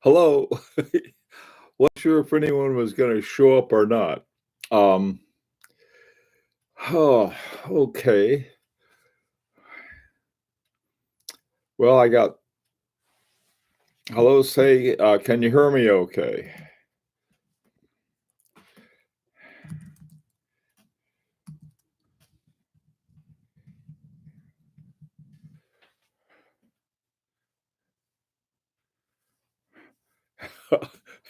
Hello. Wasn't sure if anyone was going to show up or not. Um, oh, okay. Well, I got hello. Say, can you hear me? Okay.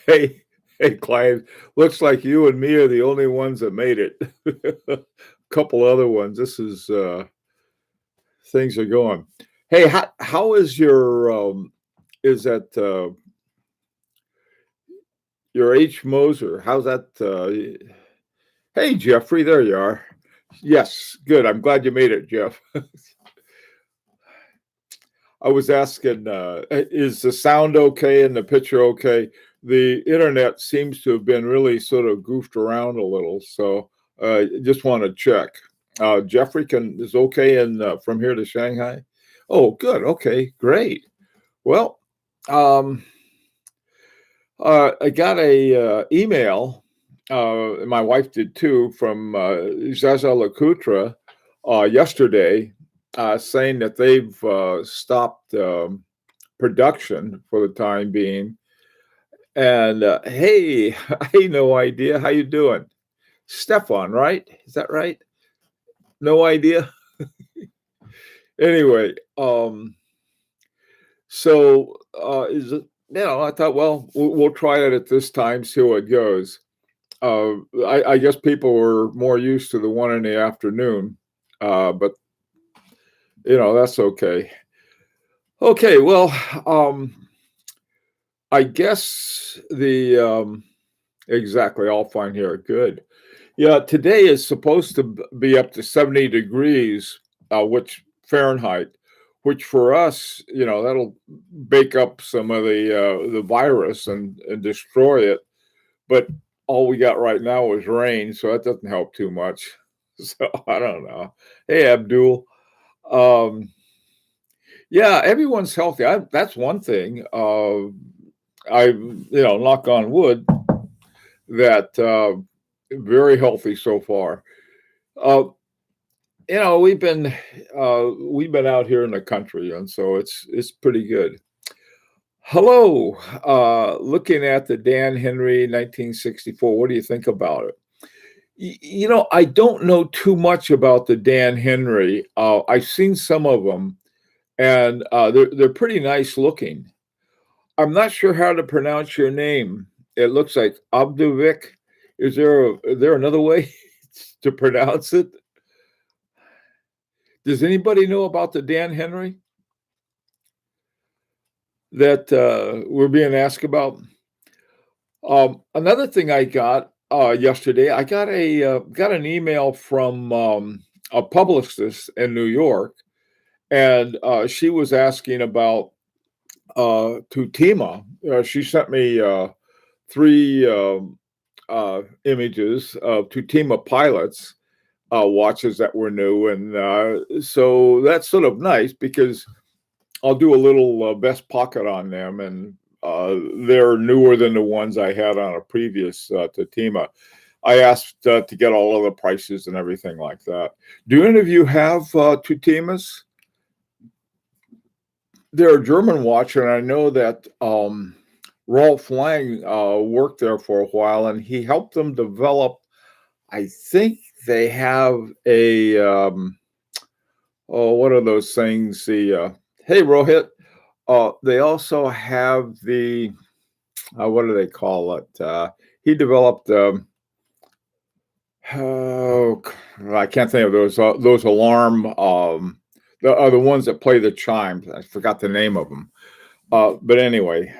hey, hey, Clive. Looks like you and me are the only ones that made it. A couple other ones. This is things are going. Hey, how is your is that your H Moser? How's that? Hey, Jeffrey, there you are. Yes, good. I'm glad you made it, Jeff. I was asking, is the sound okay and the picture okay? The internet seems to have been really sort of goofed around a little, so just want to check. Jeffrey is okay in from here to Shanghai. Oh, good. Okay, great. Well, um, I got a email. My wife did too from Zaza Lakutra yesterday, saying that they've stopped production for the time being. And hey, hey, no idea. How you doing, Stefan? Right? Is that right? No idea. Anyway, so is it? I thought, well, we'll try it at this time, see how it goes. I guess people were more used to the one in the afternoon, but that's okay. Okay, well, I guess the exactly. All fine here. Good. Yeah, today is supposed to be up to 70 degrees, which Fahrenheit, which for us, that'll bake up some of the virus and destroy it. But all we got right now is rain, so that doesn't help too much. So I don't know. Hey, Abdul. Um, yeah, everyone's healthy. That's one thing. Knock on wood, that very healthy so far. Uh, we've been out here in the country, and so it's pretty good. Hello, looking at the Dan Henry 1964. What do you think about it? I don't know too much about the Dan Henry. I've seen some of them, and they're pretty nice looking. I'm not sure how to pronounce your name. It looks like Abduvik. Is there another way to pronounce it? Does anybody know about the Dan Henry that we're being asked about? Another thing I got yesterday, I got an email from a publicist in New York, and she was asking about Tutima. She sent me three images of Tutima pilots watches that were new, and so that's sort of nice because I'll do a little best pocket on them, and they're newer than the ones I had on a previous Tatima. I asked to get all of the prices and everything like that. Do any of you have Tutimas? They're a German watch, and I know that Rolf Lang worked there for a while, and he helped them develop. I think they have a what are those things? Hey Rohit, they also have the what do they call it? He developed. Oh, I can't think of those alarm. The ones that play the chimes. I forgot the name of them. But anyway,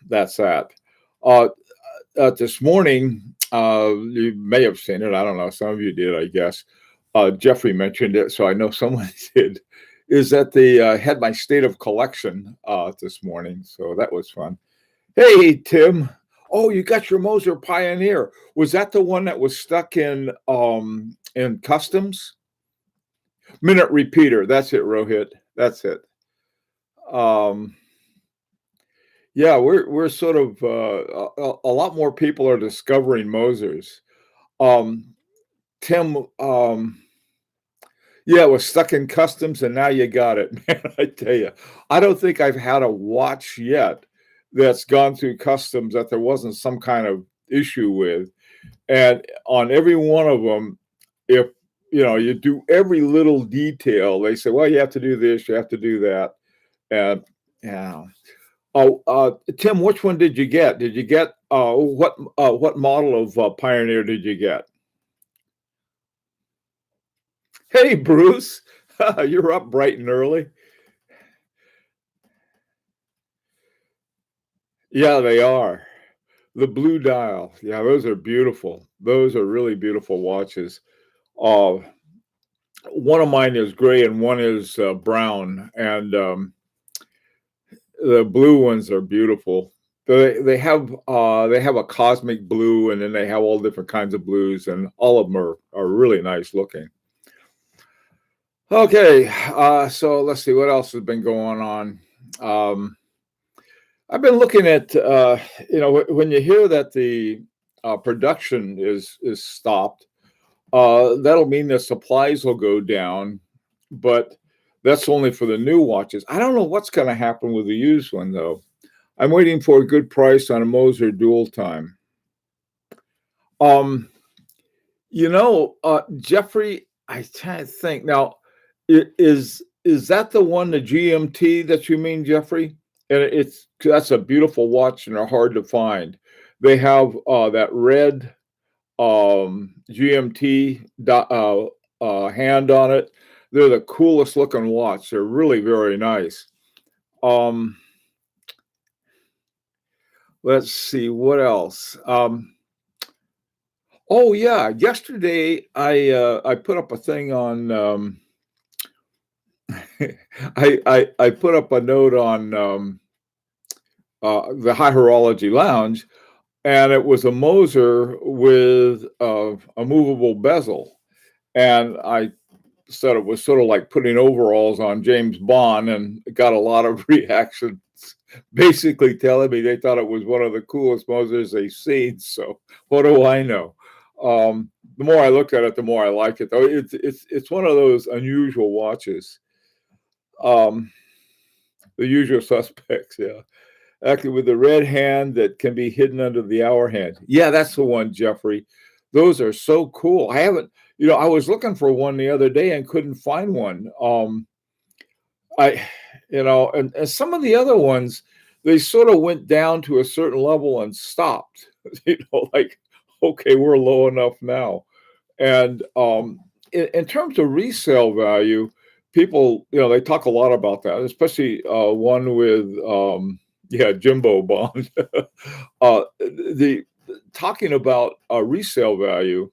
that's that. Uh, this morning, you may have seen it. I don't know. Some of you did, I guess. Jeffrey mentioned it, so I know someone did. Is that they had my state of collection this morning, so that was fun. Hey, Tim. Oh, you got your Moser Pioneer. Was that the one that was stuck in customs? Minute repeater. That's it, Rohit. That's it. Um, yeah, we're sort of a lot more people are discovering Mosers. Um, Tim, yeah, it was stuck in customs, and now you got it, man. I tell you, I don't think I've had a watch yet that's gone through customs that there wasn't some kind of issue with. And on every one of them, if you do every little detail, they say, well, you have to do this, you have to do that. And yeah. Oh, Tim, which one did you get? Did you get what model of Pioneer did you get? Hey, Bruce, you're up bright and early. Yeah, they are. The blue dial. Yeah, those are beautiful. Those are really beautiful watches. Uh, One of mine is gray and one is brown, and the blue ones are beautiful. They have a cosmic blue, and then they have all different kinds of blues, and all of them are really nice looking. Okay, so let's see what else has been going on. Um, I've been looking at when you hear that the production is stopped, that'll mean the supplies will go down, but that's only for the new watches. I don't know what's going to happen with the used one though. I'm waiting for a good price on a Moser dual time. Um, Jeffrey, I trying to think now. Is that the one, the GMT that you mean, Jeffrey? And that's a beautiful watch and they're hard to find. They have that red GMT hand on it. They're the coolest looking watch. They're really very nice. Um, let's see what else. Oh yeah, yesterday I put up a thing on I put up a note on the High Horology Lounge, and it was a Moser with a movable bezel, and I said it was sort of like putting overalls on James Bond, and got a lot of reactions, basically telling me they thought it was one of the coolest Mosers they've seen. So what do I know? The more I look at it, the more I like it. Though it's one of those unusual watches. Um, the usual suspects, yeah. Actually, with the red hand that can be hidden under the hour hand. Yeah, that's the one, Jeffrey. Those are so cool. I haven't, I was looking for one the other day and couldn't find one. I, and some of the other ones, they sort of went down to a certain level and stopped. Like, okay, we're low enough now. And in terms of resale value, people, they talk a lot about that, especially one with, Jimbo Bond. The talking about resale value,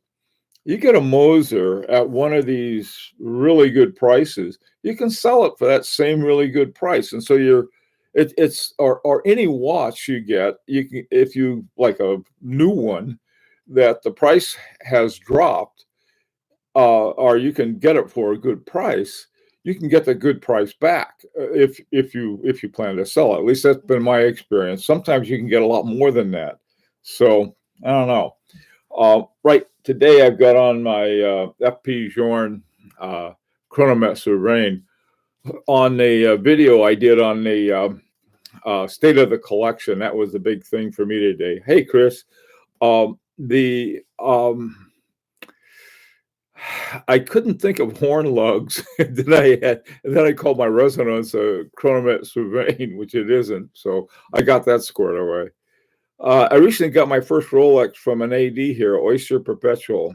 you get a Moser at one of these really good prices, you can sell it for that same really good price, and so it's or any watch you get, you can, if you like a new one that the price has dropped, or you can get it for a good price, you can get the good price back if you plan to sell it. At least that's been my experience. Sometimes you can get a lot more than that. So I don't know. Right today, I've got on my FP Journe Chronomet Souverain on the video I did on the state of the collection. That was the big thing for me today. Hey, Chris. The I couldn't think of horn lugs that I had, and then I called my resonance a Chronomet Souverain, which it isn't. So I got that squared away. I recently got my first Rolex from an AD here, Oyster Perpetual.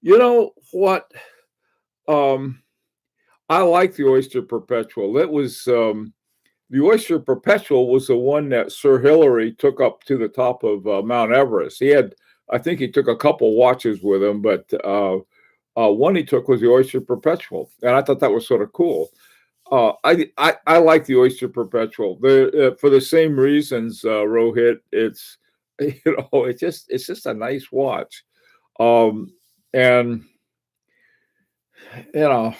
You know what? Um, I like the Oyster Perpetual. It was the Oyster Perpetual was the one that Sir Hilary took up to the top of Mount Everest. I think he took a couple watches with him, but one he took was the Oyster Perpetual, and I thought that was sort of cool. I like the Oyster Perpetual for the same reasons, Rohit. It's it's just a nice watch, and you know,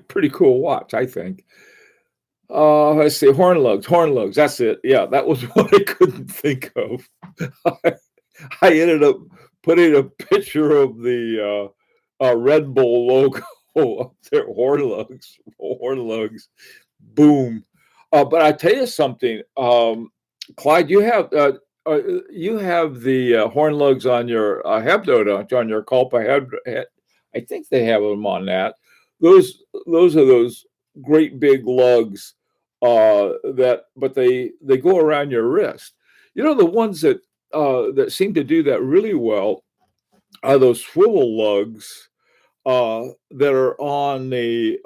pretty cool watch, I think. Let's see, horn lugs, horn lugs. That's it. Yeah, that was what I couldn't think of. I, I ended up putting a picture of the Red Bull logo up there, horn lugs. Boom. But I tell you something, Clyde, you have the horn lugs on your Hebdo, don't you? On your Culpa head. I think they have them on that. Those are those great big lugs but they go around your wrist. You know, the ones that seem to do that really well are those swivel lugs that are on the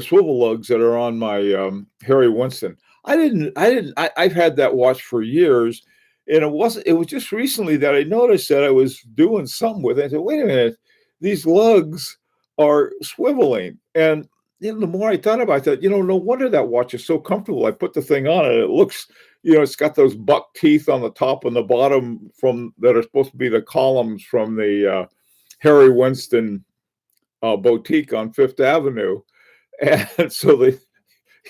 swivel lugs that are on my Harry Winston. I've had that watch for years, and it was just recently that I noticed that I was doing something with it. I said, wait a minute, these lugs are swiveling. And the more I thought about it, no wonder that watch is so comfortable. I put the thing on and it looks, it's got those buck teeth on the top and the bottom that are supposed to be the columns from the Harry Winston boutique on Fifth Avenue. And so it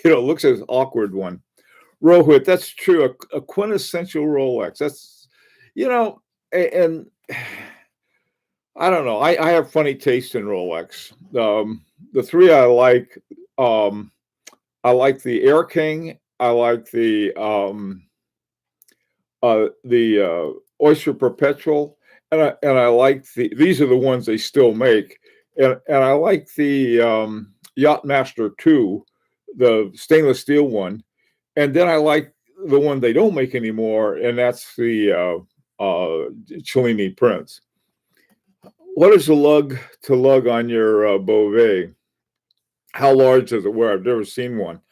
looks as awkward one. Rohit, that's true. A quintessential Rolex. That's, and I don't know. I have funny taste in Rolex. The three I like the Air King. I like the Oyster Perpetual, and I like these are the ones they still make, and I like the Yachtmaster 2, the stainless steel one, and then I like the one they don't make anymore, and that's the Cellini Prince. What is the lug to lug on your Beauvais? How large does it wear? I've never seen one.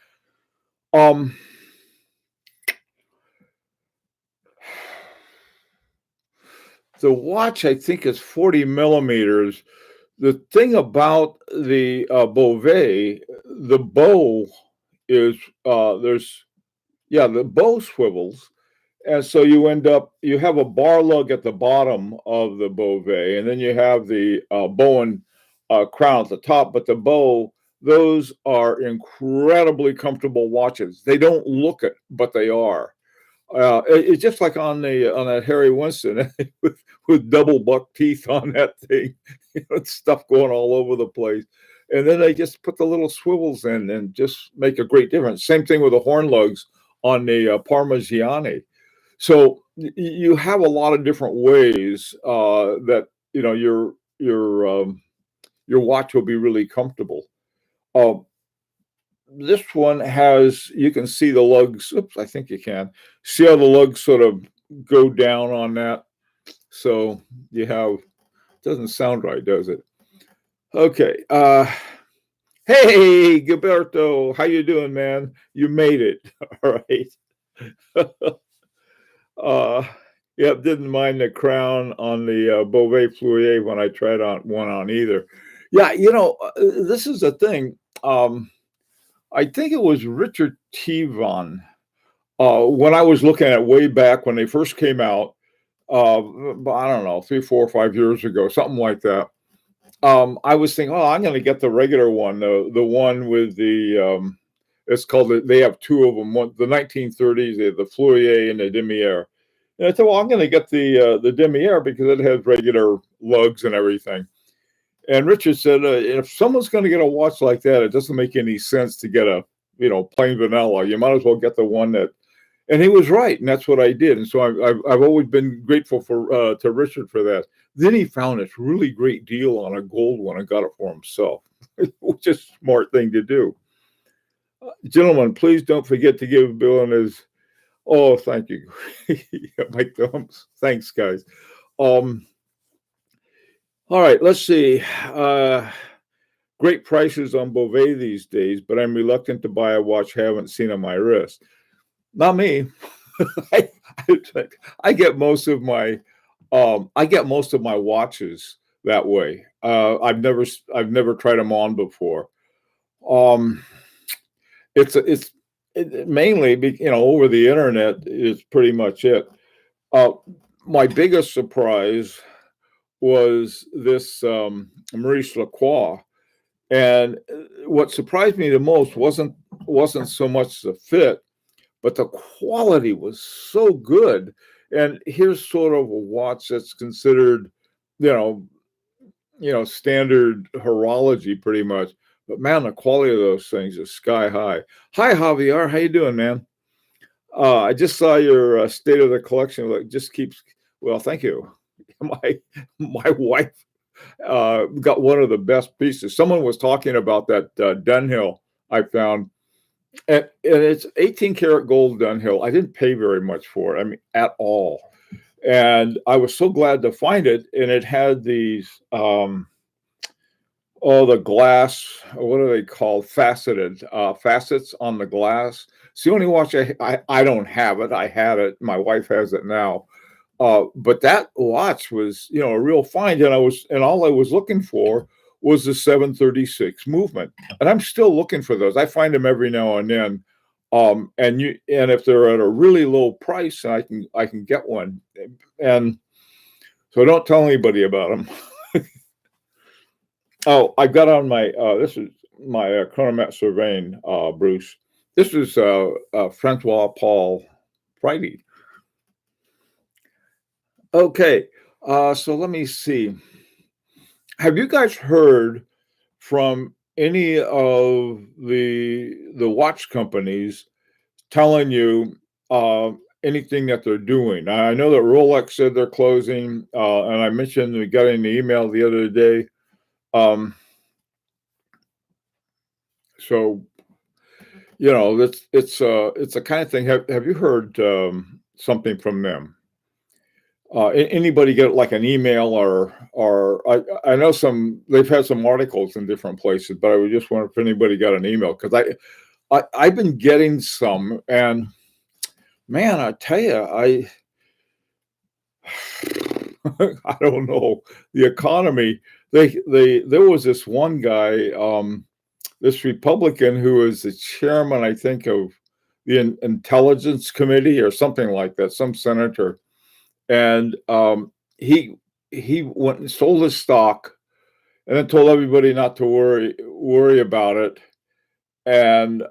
The watch, I think, is 40 millimeters. The thing about the Beauvais, the bow is the bow swivels. And so you have a bar lug at the bottom of the Beauvais, and then you have the Bowen crown at the top. But the bow, those are incredibly comfortable watches. They don't look it, but they are. It's just like on that Harry Winston with double buck teeth on that thing, stuff going all over the place. And then they just put the little swivels in and just make a great difference. Same thing with the horn lugs on the Parmigiani. So you have a lot of different ways that your watch will be really comfortable. This one you can see the lugs. Oops, I think you can see how the lugs sort of go down on that. So doesn't sound right, does it? Okay. Hey, Gilberto, how you doing, man? You made it. All right. Yep, didn't mind the crown on the Beauvais Fleurier when I tried one on either. Yeah, this is the thing. I think it was Richard Tevan. When I was looking at way back when they first came out, I don't know, 3, 4, 5 years ago, something like that. I was thinking, I'm going to get the regular one, the one with the, it's called, they have two of them, the 1930s, the Fleurier and the Demier. And I thought, I'm going to get the Demier because it has regular lugs and everything. And Richard said, if someone's going to get a watch like that, it doesn't make any sense to get a, plain vanilla. You might as well get the one that, and he was right. And that's what I did. And so I've always been grateful to Richard for that. Then he found this really great deal on a gold one and got it for himself, which is a smart thing to do. Gentlemen, please don't forget to give Bill and his, oh, thank you. My thumbs. Thanks, guys. All right, let's see. Great prices on Beauvais these days, but I'm reluctant to buy a watch I haven't seen on my wrist. Not me. I get most of my watches that way. I've never tried them on before. It's mainly over the internet is pretty much it. My biggest surprise was this Maurice Lacroix. And what surprised me the most wasn't wasn't so much the fit, but the quality was so good. And here's sort of a watch that's considered, you know, standard horology pretty much. But man, the quality of those things is sky high. Hi, Javier. How you doing, man? I just saw your state of the collection. It just keeps. Well, thank you. My wife got one of the best pieces. Someone was talking about that Dunhill I found, and it's 18 karat gold Dunhill. I didn't pay very much for it. I mean, at all. And I was so glad to find it. And it had these, the glass, what are they called? Faceted facets on the glass. It's the only watch I don't have it. I had it. My wife has it now. But that watch was, a real find. And all I was looking for was the 736 movement. And I'm still looking for those. I find them every now and then. And if they're at a really low price, I can get one. And so don't tell anybody about them. Oh, I got on my, this is my Chronomet Cervane, Bruce. This is Francois Paul Friday. Okay, so let me see. Have you guys heard from any of the watch companies telling you anything that they're doing? I know that Rolex said they're closing, and I mentioned we got an email the other day. So, it's a kind of thing. Have you heard something from them? Anybody get like an email or I know they've had some articles in different places, but I was just wondering if anybody got an email, because I've been getting some, and man, I tell you, I don't know, the economy. There was this one guy, this Republican who was the chairman, I think, of the Intelligence Committee or something like that, some senator. And he went and sold his stock, and then told everybody not to worry about it. And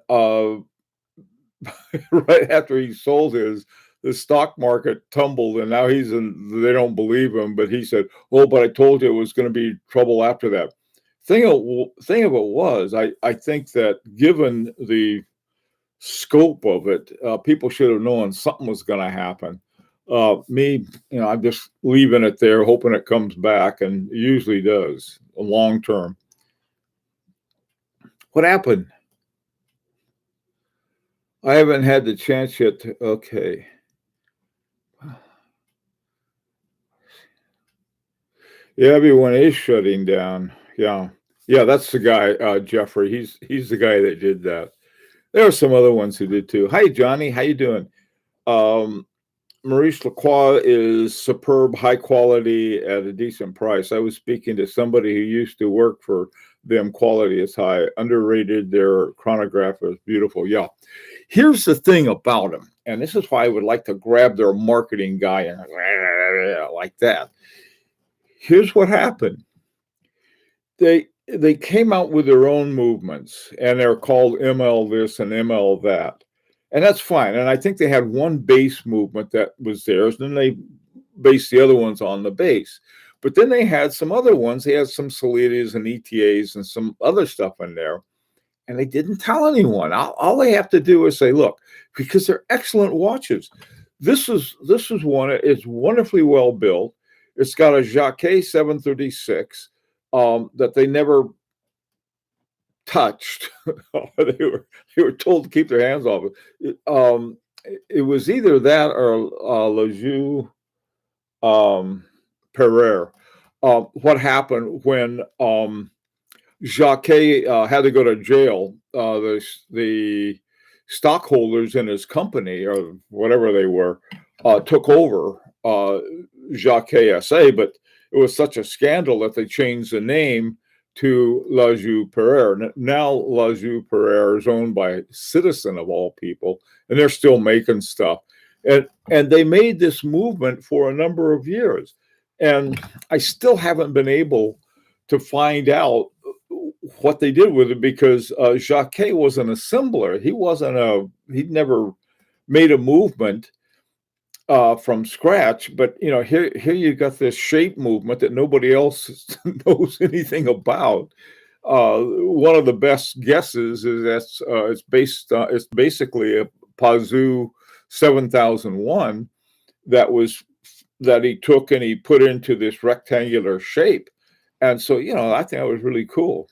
right after he sold the stock market tumbled, and now they don't believe him. But he said, "Oh, but I told you it was going to be trouble after that." Thing of it was, I think that given the scope of it, people should have known something was going to happen. I'm just leaving it there, hoping it comes back, and it usually does long term. What happened? I haven't had the chance yet to, okay. Yeah, everyone is shutting down. Yeah, that's the guy, Jeffrey. He's the guy that did that. There are some other ones who did too. Hi, Johnny. How you doing? Maurice Lacroix is superb, high quality at a decent price. I was speaking to somebody who used to work for them. Quality is high, underrated. Their chronograph is beautiful. Yeah. Here's the thing about them, and this is why I would like to grab their marketing guy and like that. Here's what happened. They came out with their own movements, and they're called ML this and ML that. And that's fine. And I think they had one base movement that was theirs. And then they based the other ones on the base. But then they had some other ones. They had some Solitas and ETAs and some other stuff in there. And they didn't tell anyone. All they have to do is say, look, because they're excellent watches. This is one. It's wonderfully well built. It's got a Jacquet 736 that they never touched. They were told to keep their hands off it. It was either that or Lajou Pereire. What happened when Jacquet had to go to jail? The stockholders in his company, or whatever they were, took over Jacquet SA, but it was such a scandal that they changed the name to Lajou Pereire. Now Lajou Pereire is owned by Citizen, of all people, and they're still making stuff. And they made this movement for a number of years. And I still haven't been able to find out what they did with it, because Jacquet was an assembler. He'd never made a movement from scratch, but here you got this shape movement that nobody else knows anything about. One of the best guesses is it's basically a Pazu 7001 that he took and he put into this rectangular shape. And so, I think that was really cool.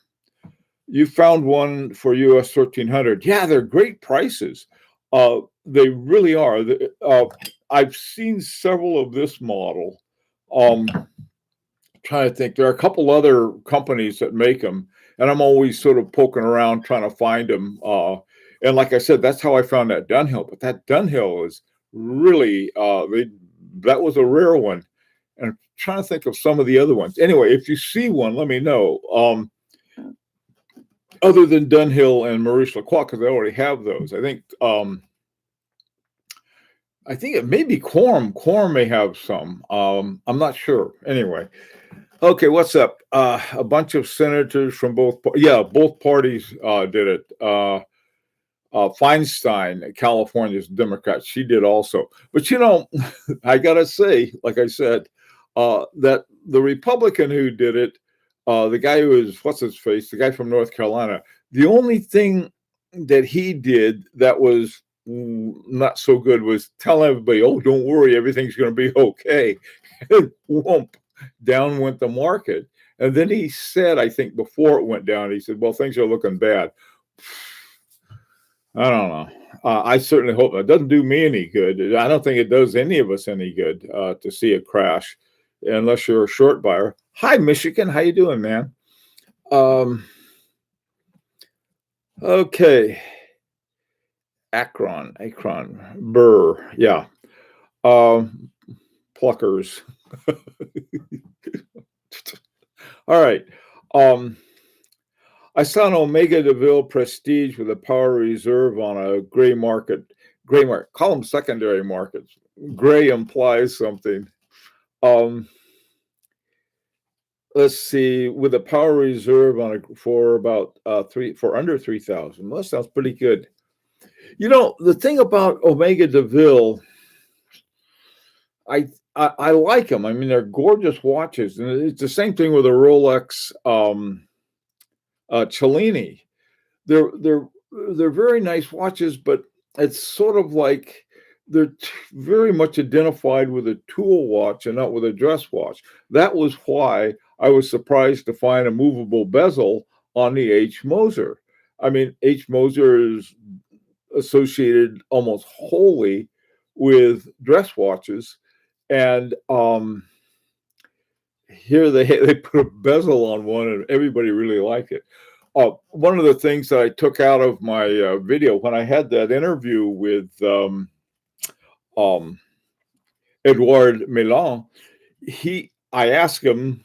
You found one for US 1300. Yeah, they're great prices. They really are. I've seen several of this model. Trying to think, there are a couple other companies that make them, and I'm always sort of poking around trying to find them. And like I said, that's how I found that Dunhill. But that Dunhill is really that was a rare one. And I'm trying to think of some of the other ones. Anyway, if you see one, let me know. Other than Dunhill and Maurice Lacroix, because I already have those. I think it may be Quorum. Quorum may have some. I'm not sure. Anyway, okay, what's up? A bunch of senators from both parties did it. Feinstein, California's Democrat, she did also. But I gotta say, like I said, that the Republican who did it, the guy who is the guy from North Carolina, the only thing that he did that was not so good was tell everybody, "Oh, don't worry, everything's going to be okay." Whoomp, down went the market. And then he said, I think before it went down, he said, "Well, things are looking bad." I don't know. I certainly hope it doesn't do me any good. I don't think it does any of us any good to see it crash, unless you're a short buyer. Hi, Michigan. How you doing, man? Okay. Akron, Burr. Yeah. Pluckers. All right. I saw an Omega DeVille Prestige with a power reserve on a gray market. Call them secondary markets. Gray implies something. Let's see, with a power reserve for about for under 3,000. Well, that sounds pretty good. The thing about Omega DeVille, I like them. I mean, they're gorgeous watches, and it's the same thing with a Rolex Cellini. They're very nice watches, but it's sort of like they're very much identified with a tool watch and not with a dress watch. That was why I was surprised to find a movable bezel on the H. Moser. I mean, H. Moser is associated almost wholly with dress watches, and here they put a bezel on one, and everybody really liked it. One of the things that I took out of my video when I had that interview with Edouard Milan, I asked him,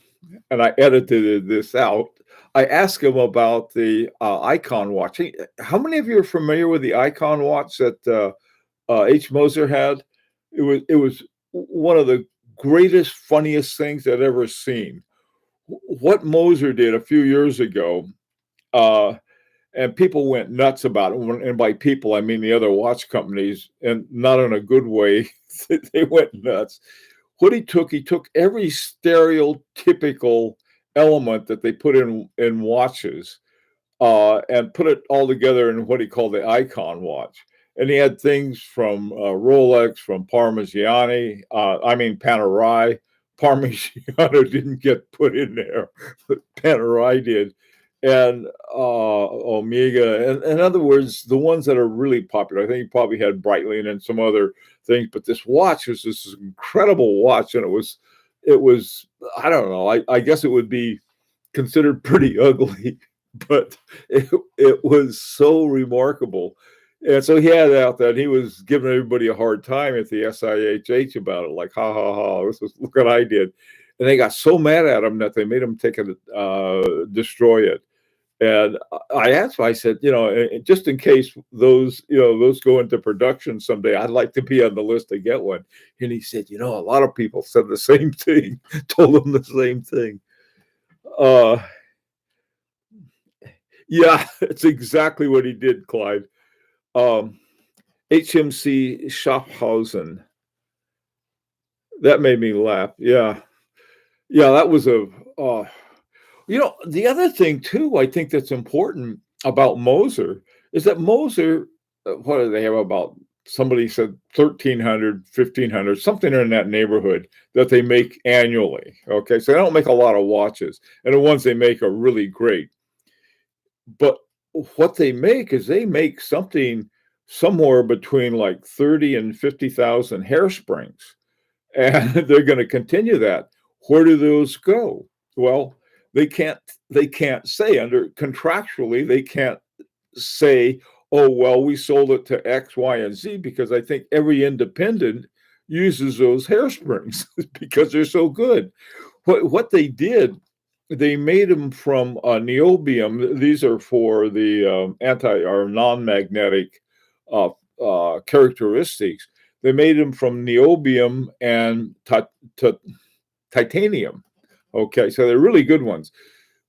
and I edited this out. I asked him about the Icon watch. How many of you are familiar with the Icon watch that H. Moser had? It was one of the greatest, funniest things I'd ever seen. What Moser did a few years ago, and people went nuts about it. And by people, I mean the other watch companies, and not in a good way. They went nuts. What he took every stereotypical element that they put in watches and put it all together in what he called the Icon watch. And he had things from Rolex, from Panerai. Parmigiano didn't get put in there, but Panerai did. And Omega. And in other words, the ones that are really popular. I think he probably had Breitling and some other things, but this watch was this incredible watch. And it was, I don't know, I guess it would be considered pretty ugly, but it was so remarkable. And so he had out that he was giving everybody a hard time at the SIHH about it, like, ha, ha, ha, look what I did. And they got so mad at him that they made him take it, destroy it. And I asked him, I said, just in case those go into production someday, I'd like to be on the list to get one. And he said, a lot of people said the same thing, told him the same thing. Yeah, it's exactly what he did, Clyde. Um, HMC Schaffhausen. That made me laugh. Yeah. Yeah, that was a uh, the other thing too, I think that's important about Moser is that Moser, what do they have about? Somebody said 1,300, 1,500, something in that neighborhood that they make annually. Okay, so they don't make a lot of watches, and the ones they make are really great. But what they make is they make something somewhere between like 30 and 50,000 hairsprings, and they're going to continue that. Where do those go? Well, they can't they can't say under contractually they can't say, oh well, we sold it to X, Y, and Z because I think every independent uses those hairsprings because they're so good. What they did, they made them from niobium. These are for the anti or non-magnetic characteristics. They made them from niobium and titanium. Okay, so they're really good ones.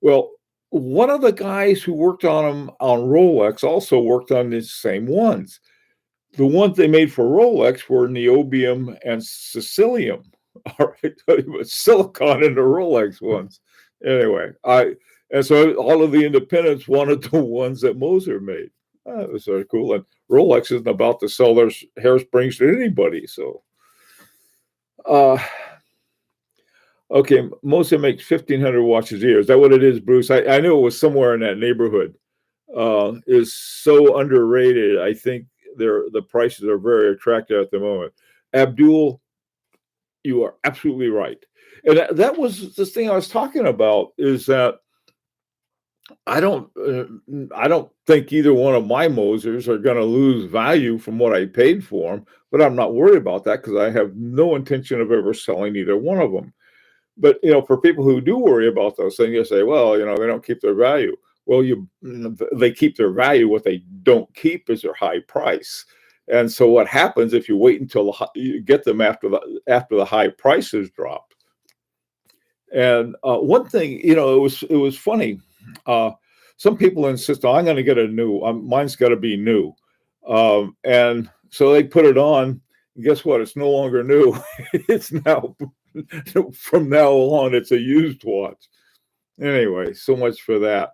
Well, one of the guys who worked on them on Rolex also worked on these same ones. The ones they made for Rolex were niobium and silicium. All right, it was silicon in the Rolex ones. Anyway, and so all of the independents wanted the ones that Moser made. That was sort of cool. And Rolex isn't about to sell their hairsprings to anybody. So, uh, okay, Moser makes 1,500 watches a year. Is that what it is, Bruce? I knew it was somewhere in that neighborhood. Is so underrated. I think the prices are very attractive at the moment. Abdul, you are absolutely right. And that was this thing I was talking about is that I don't I don't think either one of my Mosers are going to lose value from what I paid for them, but I'm not worried about that because I have no intention of ever selling either one of them. But for people who do worry about those things, you say, well, they don't keep their value. Well, they keep their value. What they don't keep is their high price. And so, what happens if you wait until you get them after the high prices drop? And one thing, it was funny. Some people insist, oh, I'm going to get a new. Mine's got to be new, and so they put it on. And guess what? It's no longer new. It's now from now on, it's a used watch. Anyway, so much for that.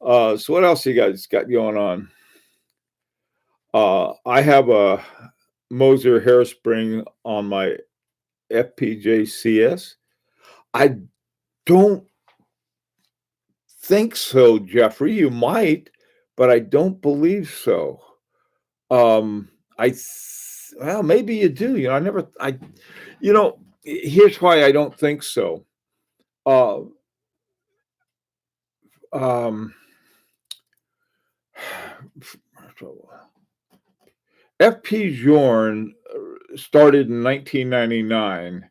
So what else you guys got going on? I have a Moser hairspring on my FPJ-CS. I don't think so, Jeffrey. You might, but I don't believe so. Well, maybe you do. Here's why I don't think so. Uh, um, FP Journe started in 1999,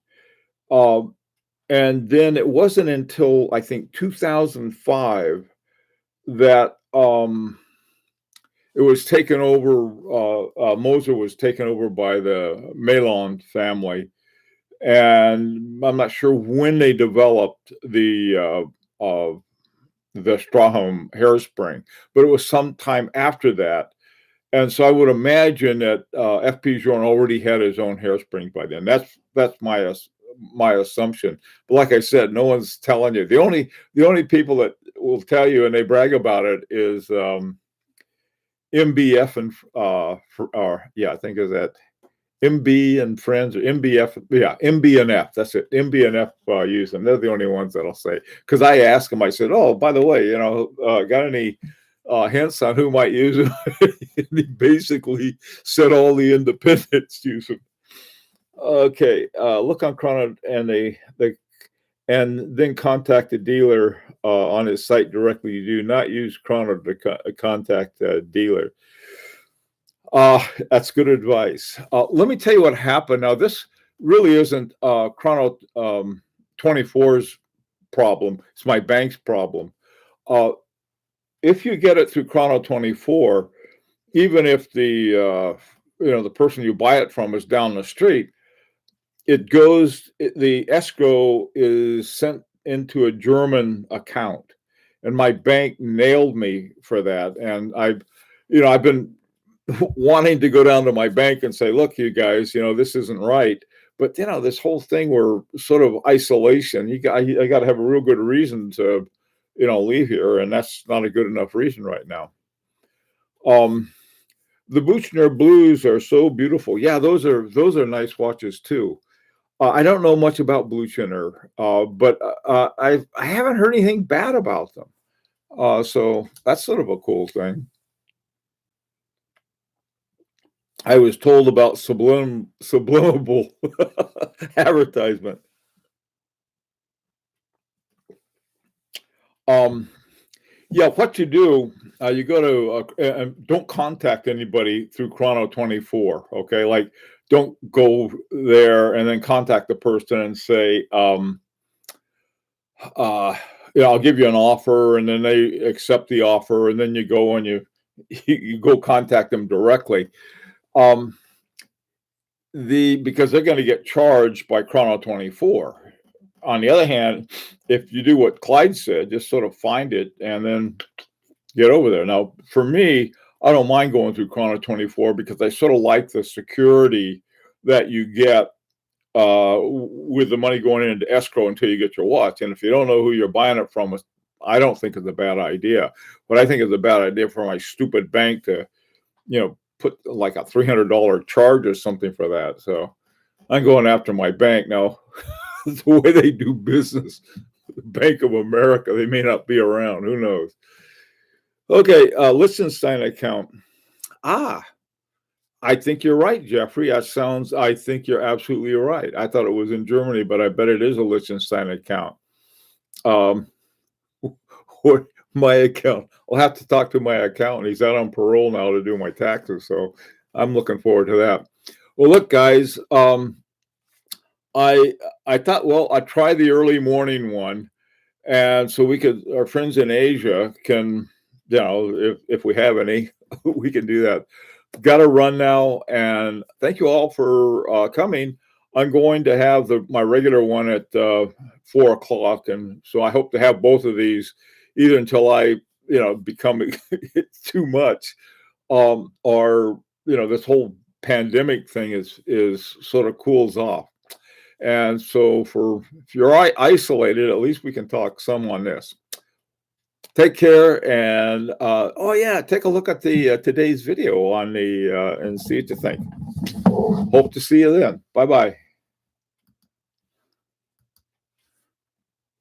and then it wasn't until I think 2005 that it was taken over. Moser was taken over by the Meylan family, and I'm not sure when they developed the Straholm hairspring, but it was sometime after that. And so I would imagine that FP Journe already had his own hairspring by then. That's my assumption. But like I said, no one's telling you. The only people that will tell you and they brag about it is MBF and I think is that MB and Friends or MBF. Yeah, MB and F. That's it. MB and F use them. They're the only ones that'll say. Because I asked them, I said, "Oh, by the way, got any hints on who might use them?" And he basically said all the independents use them. Okay, look on Chrono and then contact the dealer on his site directly. You do not use Chrono to contact a dealer. That's good advice. Let me tell you what happened. Now, this really isn't Chrono 24's problem. It's my bank's problem. If you get it through Chrono 24, even if the person you buy it from is down the street, the escrow is sent into a German account. and my bank nailed me for that. And I've been wanting to go down to my bank and say, look, you guys, this isn't right. But this whole thing where sort of isolation, I got to have a real good reason to, leave here, and that's not a good enough reason right now. The Buchner Blues are so beautiful. Yeah, those are nice watches too. I don't know much about Bluchner, but I haven't heard anything bad about them. So that's sort of a cool thing. I was told about sublimable advertisement. Yeah, what you do, you go to and don't contact anybody through Chrono 24. Okay, like don't go there and then contact the person and say, I'll give you an offer, and then they accept the offer, and then you go and you go contact them directly. Because they're going to get charged by Chrono 24. On the other hand, if you do what Clyde said, just sort of find it and then get over there. Now, for me, I don't mind going through Chrono 24 because I sort of like the security that you get with the money going into escrow until you get your watch. And if you don't know who you're buying it from, I don't think it's a bad idea. But I think it's a bad idea for my stupid bank to, put like a $300 charge or something for that. So I'm going after my bank now. The way they do business, Bank of America, they may not be around. Who knows? Okay, Liechtenstein account. I think you're right, Jeffrey. I think you're absolutely right. I thought it was in Germany, but I bet it is a Liechtenstein account. Or my account. I'll have to talk to my accountant. He's out on parole now to do my taxes, so I'm looking forward to that. Well, look, guys, I thought, well, I'd try the early morning one, and so our friends in Asia can, if we have any, we can do that. Got to run now, and thank you all for coming. I'm going to have my regular one at 4:00, and so I hope to have both of these either until I, become too much, or this whole pandemic thing is sort of cools off. And so if you're isolated, at least we can talk some on this. Take care, and take a look at the today's video on and see what you think. Hope to see you then. Bye-bye.